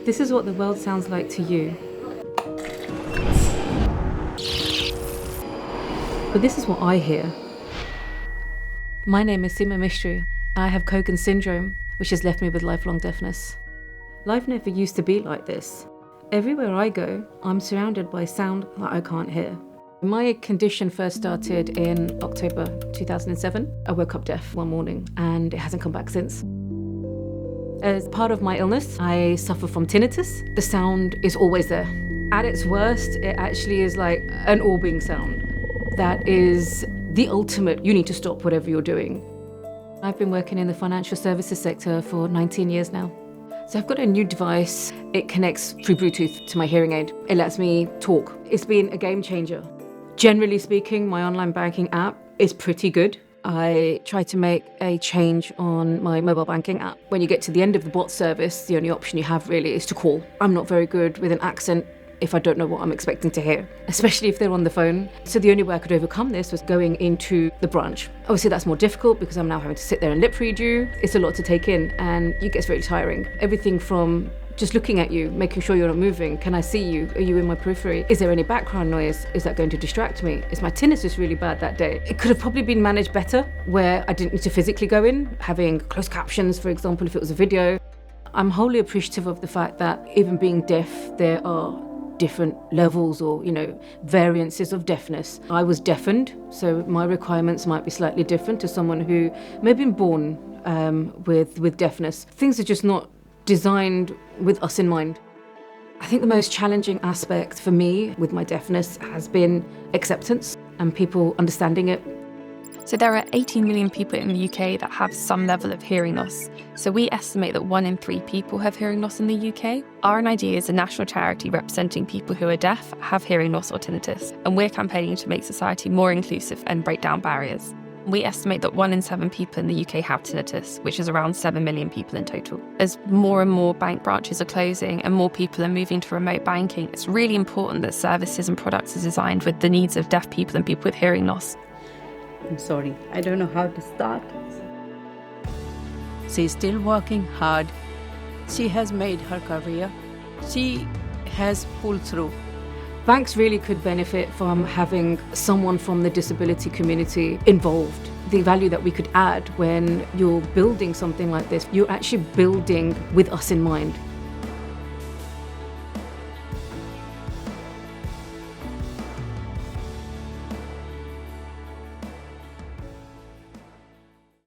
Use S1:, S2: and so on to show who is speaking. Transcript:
S1: This is what the world sounds like to you. But this is what I hear. My name is Seema Mistry. I have Cogan syndrome, which has left me with lifelong deafness. Life never used to be like this. Everywhere I go, I'm surrounded by sound that I can't hear. My condition first started in October 2007. I woke up deaf one morning and it hasn't come back since. As part of my illness, I suffer from tinnitus. The sound is always there. At its worst, it actually is like an orbing sound. That is the ultimate, you need to stop whatever you're doing. I've been working in the financial services sector for 19 years now. So I've got a new device. It connects through Bluetooth to my hearing aid. It lets me talk. It's been a game changer. Generally speaking, my online banking app is pretty good. I try to make a change on my mobile banking app. When you get to the end of the bot service, the only option you have really is to call. I'm not very good with an accent if I don't know what I'm expecting to hear, especially if they're on the phone. So the only way I could overcome this was going into the branch. Obviously that's more difficult because I'm now having to sit there and lip read you. It's a lot to take in and it gets very tiring. Everything from just looking at you, making sure you're not moving. Can I see you? Are you in my periphery? Is there any background noise? Is that going to distract me? Is my tinnitus really bad that day? It could have probably been managed better where I didn't need to physically go in, having closed captions, for example, if it was a video. I'm wholly appreciative of the fact that even being deaf, there are different levels or, variances of deafness. I was deafened, so my requirements might be slightly different to someone who may have been born with deafness. Things are just not designed with us in mind. I think the most challenging aspect for me with my deafness has been acceptance and people understanding it.
S2: So there are 18 million people in the UK that have some level of hearing loss. So we estimate that 1 in 3 people have hearing loss in the UK. RNID is a national charity representing people who are deaf, have hearing loss or tinnitus, and we're campaigning to make society more inclusive and break down barriers. We estimate that 1 in 7 people in the UK have tinnitus, which is around 7 million people in total. As more and more bank branches are closing and more people are moving to remote banking, it's really important that services and products are designed with the needs of deaf people and people with hearing loss.
S3: I'm sorry, I don't know how to start. She's still working hard. She has made her career. She has pulled through.
S1: Banks really could benefit from having someone from the disability community involved. The value that we could add when you're building something like this, you're actually building with us in mind.